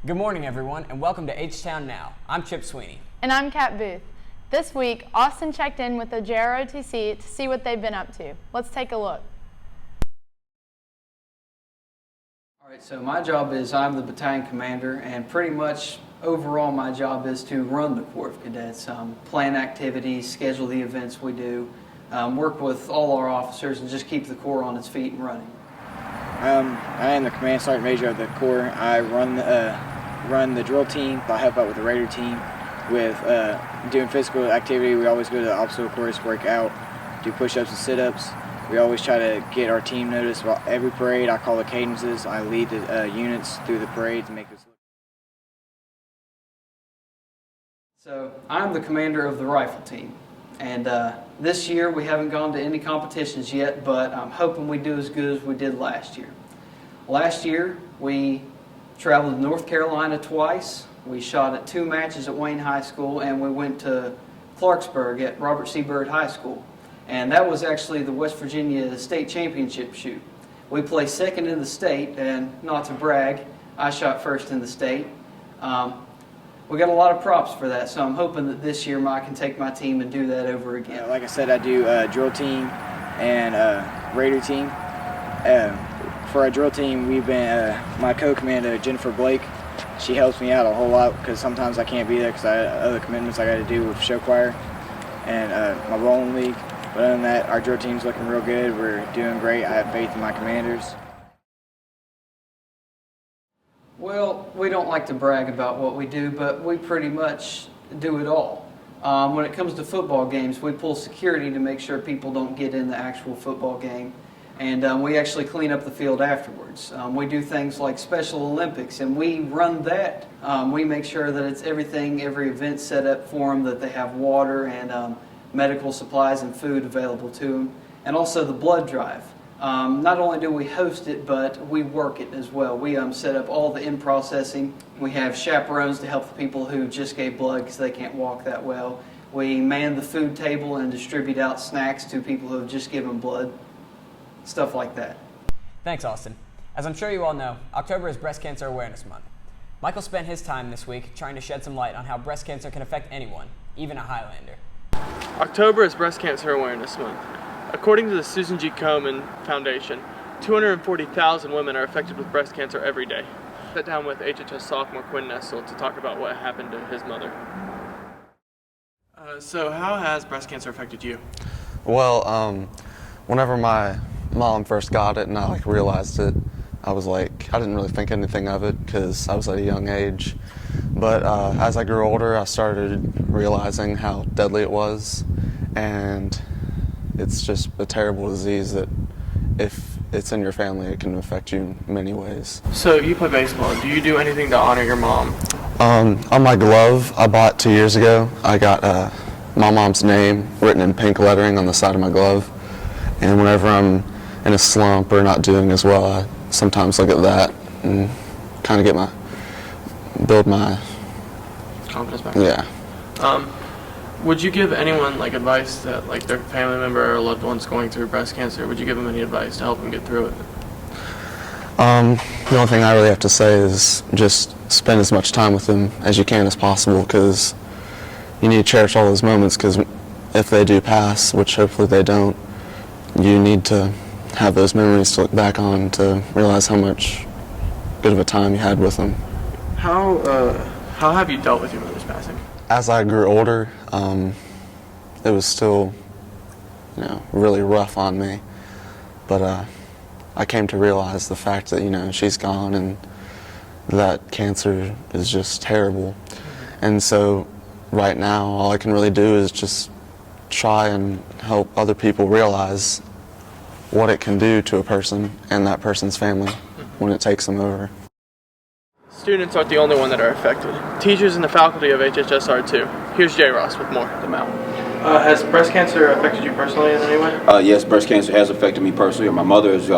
Good morning, everyone, and welcome to H-Town Now. I'm Chip Sweeney. And I'm Kat Booth. This week, Austin checked in with the JROTC to see what they've been up to. Let's take a look. All right, so my job is I'm the battalion commander, and pretty much overall my job is to run the Corps of Cadets, plan activities, schedule the events we do, work with all our officers, and just keep the Corps on its feet and running. I am the Command Sergeant Major of the Corps. I run the drill team. I help out with the Raider team. With doing physical activity, we always go to the obstacle course, work out, do push-ups and sit-ups. We always try to get our team noticed. Every parade, I call the cadences. I lead the units through the parades and make this look. So I'm the commander of the rifle team. And this year we haven't gone to any competitions yet, but I'm hoping we do as good as we did last year. Last year we traveled to North Carolina twice. We shot at 2 matches at Wayne High School, and we went to Clarksburg at Robert C. Byrd High School. And that was actually the West Virginia State Championship shoot. We placed second in the state, and not to brag, I shot first in the state. We got a lot of props for that, so I'm hoping that this year I can take my team and do that over again. Like I said, I do drill team and Raider team. For our drill team, we've been my co-commander Jennifer Blake. She helps me out a whole lot because sometimes I can't be there because I have other commitments I got to do with show choir and my bowling league. But other than that, our drill team's looking real good. We're doing great. I have faith in my commanders. Well, we don't like to brag about what we do, but we pretty much do it all. When it comes to football games, we pull security to make sure people don't get in the actual football game. And we actually clean up the field afterwards. We do things like Special Olympics, and we run that. We make sure that it's everything, every event set up for them, that they have water and medical supplies and food available to them. And also the blood drive. Not only do we host it, but we work it as well. We set up all the in-processing. We have chaperones to help the people who just gave blood because they can't walk that well. We man the food table and distribute out snacks to people who have just given blood. Stuff like that. Thanks, Austin. As I'm sure you all know, October is Breast Cancer Awareness Month. Michael spent his time this week trying to shed some light on how breast cancer can affect anyone, even a Highlander. October is Breast Cancer Awareness Month. According to the Susan G. Komen Foundation, 240,000 women are affected with breast cancer every day. I sat down with HHS sophomore Quinn Nessel to talk about what happened to his mother. So how has breast cancer affected you? Well, whenever my mom first got it and I realized it, I didn't really think anything of it because I was at a young age. But as I grew older, I started realizing how deadly it was, and it's just a terrible disease that if it's in your family, it can affect you in many ways. So you play baseball. Do you do anything to honor your mom? On my glove I bought 2 years ago, I got my mom's name written in pink lettering on the side of my glove. And whenever I'm in a slump or not doing as well, I sometimes look at that and kind of build my Confidence back. Yeah. Would you give anyone advice that their family member or loved one's going through breast cancer? Would you give them any advice to help them get through it? The only thing I really have to say is just spend as much time with them as you can as possible, because you need to cherish all those moments, because if they do pass, which hopefully they don't, you need to have those memories to look back on to realize how much good of a time you had with them. How have you dealt with your mother's passing? As I grew older, it was still, really rough on me. But I came to realize the fact that, she's gone and that cancer is just terrible. And so right now, all I can really do is just try and help other people realize what it can do to a person and that person's family when it takes them over. Students aren't the only one that are affected. Teachers and the faculty of HHS are too. Here's JROTC with more. Has breast cancer affected you personally in any way? Yes, breast cancer has affected me personally. My mother has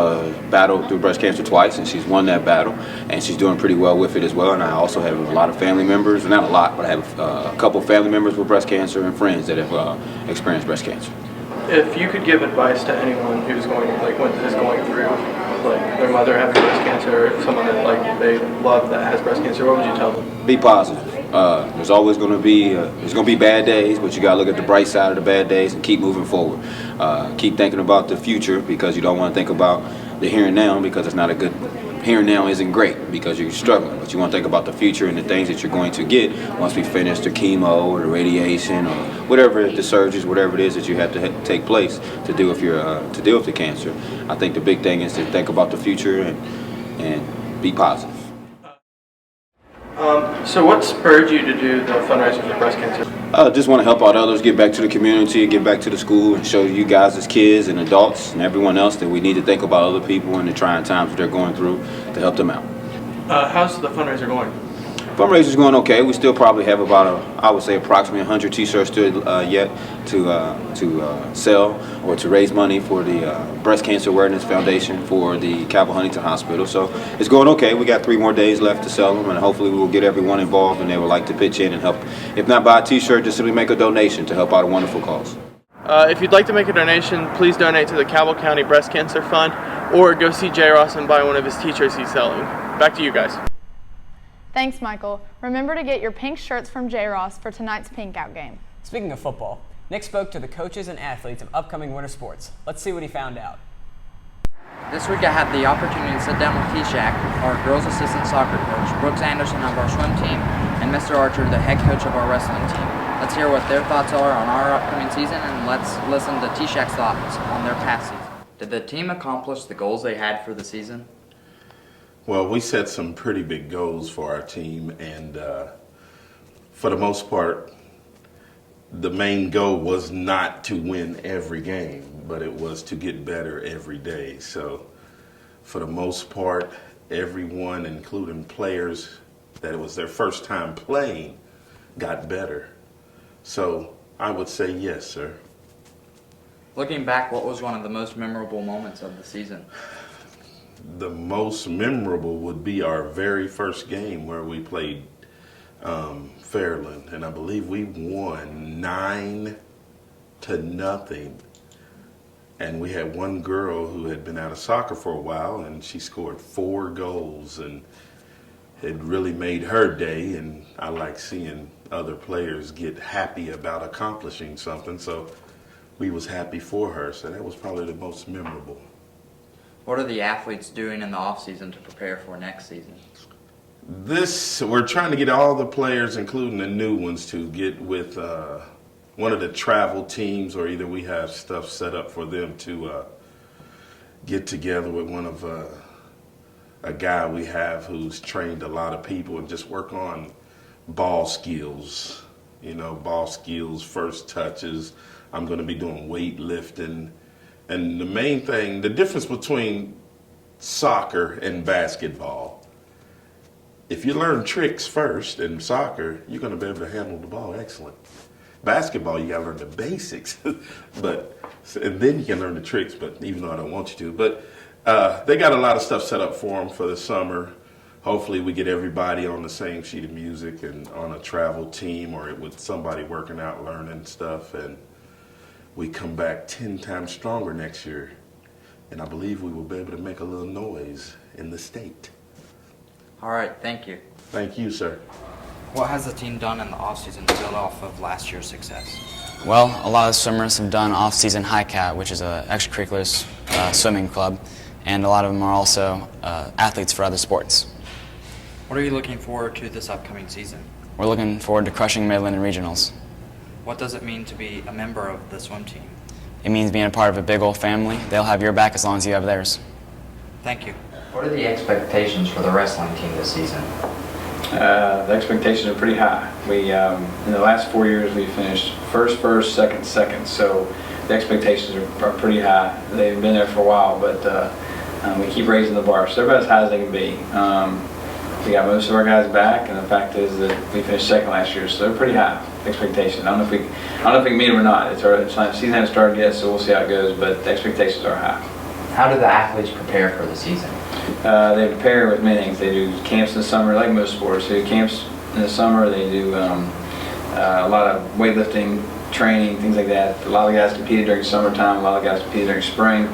battled through breast cancer twice, and she's won that battle, and she's doing pretty well with it as well. And I also have a lot of family members, not a lot, but I have a couple of family members with breast cancer and friends that have experienced breast cancer. If you could give advice to anyone who's going through like their mother having breast cancer, or someone that like they love that has breast cancer, what would you tell them? Be positive. There's always going to be bad days, but you got to look at the bright side of the bad days and keep moving forward. Keep thinking about the future, because you don't want to think about the here and now, because it's not a good. Here and now isn't great because you're struggling, but you want to think about the future and the things that you're going to get once we finish the chemo or the radiation or whatever the surgeries, whatever it is that you have to take place to do if you're to deal with the cancer. I think the big thing is to think about the future and be positive. So what spurred you to do the fundraiser for breast cancer? Just want to help out others, get back to the community, get back to the school, and show you guys as kids and adults and everyone else that we need to think about other people in the trying times that they're going through to help them out. How's the fundraiser going? Fundraiser's going okay. We still probably have about, I would say, approximately 100 T-shirts still yet to sell or to raise money for the Breast Cancer Awareness Foundation for the Huntington Hospital. So it's going okay. We got 3 more days left to sell them, and hopefully we will get everyone involved and they would like to pitch in and help. If not buy a T-shirt, just simply make a donation to help out a wonderful cause. If you'd like to make a donation, please donate to the Cabell County Breast Cancer Fund, or go see JROTC and buy one of his T-shirts he's selling. Back to you guys. Thanks, Michael. Remember to get your pink shirts from JROTC for tonight's Pink Out game. Speaking of football, Nick spoke to the coaches and athletes of upcoming winter sports. Let's see what he found out. This week I had the opportunity to sit down with T-Shack, our girls assistant soccer coach, Brooks Anderson of our swim team, and Mr. Archer, the head coach of our wrestling team. Let's hear what their thoughts are on our upcoming season, and let's listen to T-Shack's thoughts on their past season. Did the team accomplish the goals they had for the season? Well, we set some pretty big goals for our team, and for the most part, the main goal was not to win every game, but it was to get better every day. So for the most part, everyone, including players that it was their first time playing, got better. So I would say yes, sir. Looking back, what was one of the most memorable moments of the season? The most memorable would be our very first game where we played Fairland, and I believe we won 9-0, and we had one girl who had been out of soccer for a while, and she scored 4 goals, and it really made her day. And I like seeing other players get happy about accomplishing something, so we was happy for her. So that was probably the most memorable. What are the athletes doing in the off-season to prepare for next season? We're trying to get all the players, including the new ones, to get with one of the travel teams, or either we have stuff set up for them to get together with one of a guy we have who's trained a lot of people and just work on ball skills, ball skills, first touches. I'm going to be doing weightlifting. And the main thing, the difference between soccer and basketball, if you learn tricks first in soccer, you're going to be able to handle the ball excellent. Basketball, you got to learn the basics, and then you can learn the tricks, but even though I don't want you to. But they got a lot of stuff set up for them for the summer. Hopefully we get everybody on the same sheet of music and on a travel team, or with somebody working out, learning stuff, and we come back 10 times stronger next year, and I believe we will be able to make a little noise in the state. All right, thank you. Thank you, sir. What has the team done in the off-season to build off of last year's success? Well, a lot of swimmers have done off-season high cat, which is an extracurricular swimming club, and a lot of them are also athletes for other sports. What are you looking forward to this upcoming season? We're looking forward to crushing Midland and regionals. What does it mean to be a member of the swim team? It means being a part of a big old family. They'll have your back as long as you have theirs. Thank you. What are the expectations for the wrestling team this season? The expectations are pretty high. We, in the last 4 years, we finished first, second. So the expectations are pretty high. They've been there for a while, but we keep raising the bar. So they're about as high as they can be. We got most of our guys back, and the fact is that we finished second last year, so they're pretty high expectations. I don't know if we can meet them or not. The season hasn't started yet, so we'll see how it goes. But the expectations are high. How do the athletes prepare for the season? They prepare with many things. They do camps in the summer, like most sports. They do camps in the summer. They do a lot of weightlifting, training, things like that. A lot of guys competed during summertime. A lot of guys competed during spring.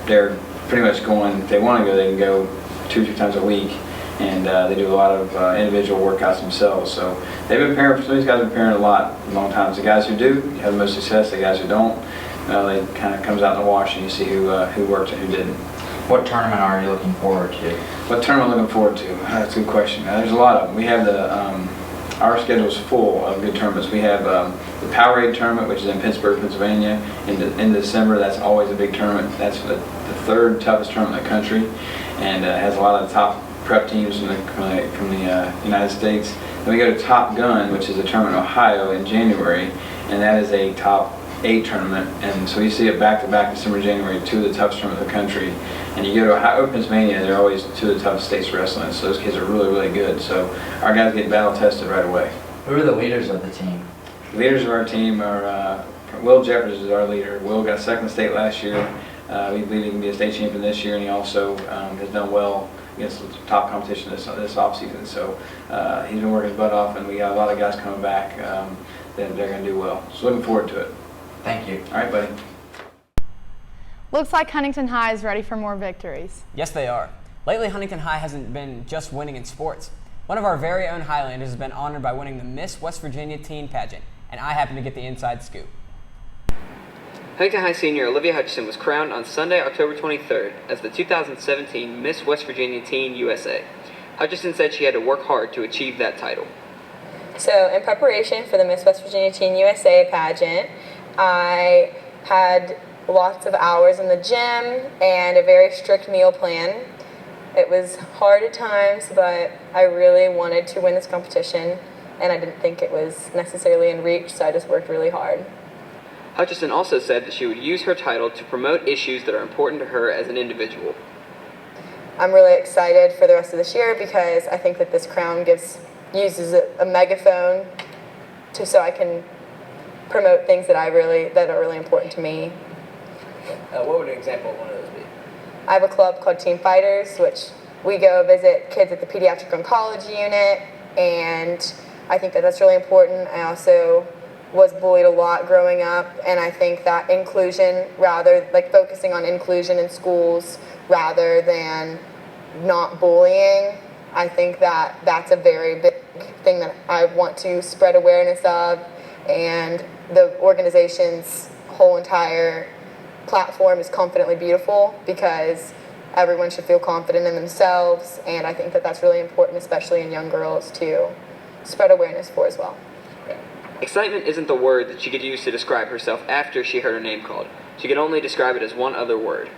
They're pretty much going, if they want to go, they can go 2 or 3 times a week. And they do a lot of individual workouts themselves. So they've been preparing, some of these guys have been preparing a long time. The guys who do have the most success. The guys who don't, they kind of comes out in the wash and you see who worked and who didn't. What tournament are you looking forward to? What tournament I'm looking forward to? That's a good question. There's a lot of them. We have our schedule is full of good tournaments. We have the Powerade tournament, which is in Pittsburgh, Pennsylvania, in December. That's always a big tournament. That's the 3rd toughest tournament in the country, and has a lot of the top prep teams from the United States. Then we go to Top Gun, which is a tournament in Ohio in January, and that is a top 8 tournament. And so you see it back to back, December, January, 2 of the toughest tournaments in the country. And you go to Ohio, Pennsylvania, they're always 2 of the toughest states wrestling. So those kids are really, really good. So our guys get battle tested right away. Who are the leaders of the team? The leaders of our team are Will Jeffers is our leader. Will got 2nd state last year. We believe he can be a state champion this year, and he also has done well against the top competition this offseason. So he's been working his butt off, and we got a lot of guys coming back that they're going to do well. So looking forward to it. Thank you. All right, buddy. Looks like Huntington High is ready for more victories. Yes, they are. Lately, Huntington High hasn't been just winning in sports. One of our very own Highlanders has been honored by winning the Miss West Virginia Teen Pageant, and I happen to get the inside scoop. Huntington High senior Olivia Hutchison was crowned on Sunday, October 23rd as the 2017 Miss West Virginia Teen USA. Hutchison said she had to work hard to achieve that title. So in preparation for the Miss West Virginia Teen USA pageant, I had lots of hours in the gym and a very strict meal plan. It was hard at times, but I really wanted to win this competition, and I didn't think it was necessarily in reach, so I just worked really hard. Hutchison also said that she would use her title to promote issues that are important to her as an individual. I'm really excited for the rest of this year because I think that this crown uses a megaphone so I can promote things that are really important to me. What would an example of one of those be? I have a club called Team Fighters, which we go visit kids at the pediatric oncology unit, and I think that that's really important. I also was bullied a lot growing up, and I think that inclusion, focusing on inclusion in schools rather than not bullying, I think that that's a very big thing that I want to spread awareness of, and the organization's whole entire platform is Confidently Beautiful because everyone should feel confident in themselves, and I think that that's really important, especially in young girls, to spread awareness for as well. Excitement isn't the word that she could use to describe herself after she heard her name called. She could only describe it as one other word.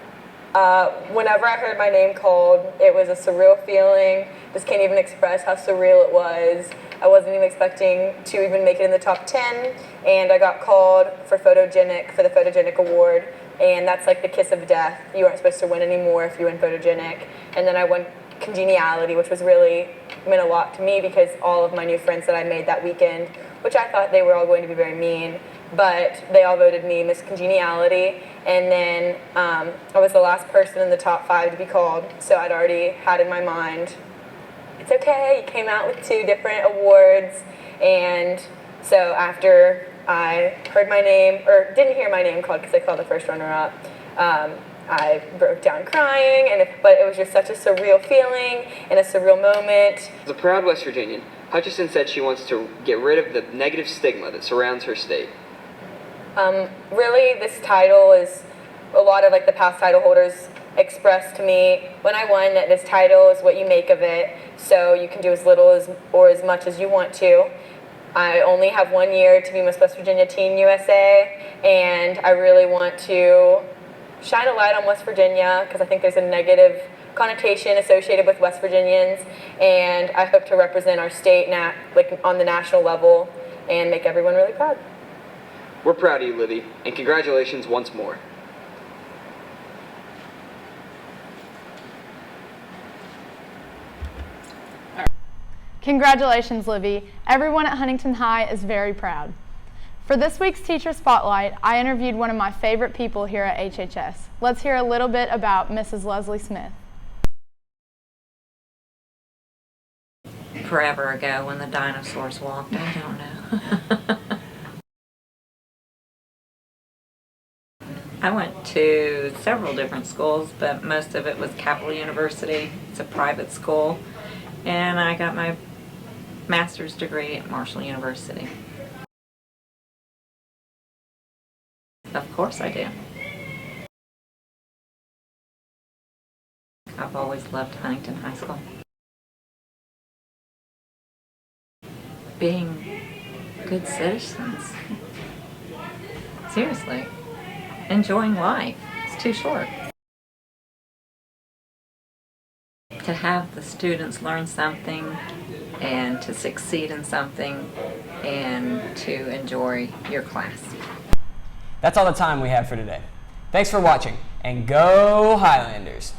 Whenever I heard my name called, it was a surreal feeling. Just can't even express how surreal it was. I wasn't even expecting to even make it in the top 10, and I got called for the Photogenic Award, and that's like the kiss of death. You aren't supposed to win anymore if you win Photogenic. And then I won Congeniality, which was really meant a lot to me because all of my new friends that I made that weekend, which I thought they were all going to be very mean, but they all voted me Miss Congeniality. And then I was the last person in the top 5 to be called, so I'd already had in my mind, it's okay, you came out with 2 different awards. And so after I heard my name, or didn't hear my name called because I called the first runner-up, I broke down crying, but it was just such a surreal feeling and a surreal moment. As a proud West Virginian, Hutchison said she wants to get rid of the negative stigma that surrounds her state. Really, this title is a lot of the past title holders expressed to me when I won that this title is what you make of it, so you can do as little or as much as you want to. I only have 1 year to be Miss West Virginia Teen USA, and I really want to shine a light on West Virginia because I think there's a negative connotation associated with West Virginians, and I hope to represent our state on the national level and make everyone really proud. We're proud of you, Livy, and congratulations once more. Congratulations, Livy. Everyone at Huntington High is very proud. For this week's Teacher Spotlight, I interviewed one of my favorite people here at HHS. Let's hear a little bit about Mrs. Leslie Smith. Forever ago when the dinosaurs walked, I don't know. I went to several different schools, but most of it was Capital University. It's a private school. And I got my master's degree at Marshall University. Of course I do. I've always loved Huntington High School. Being good citizens. Seriously. Enjoying life. It's too short. To have the students learn something and to succeed in something and to enjoy your class. That's all the time we have for today. Thanks for watching, and go Highlanders!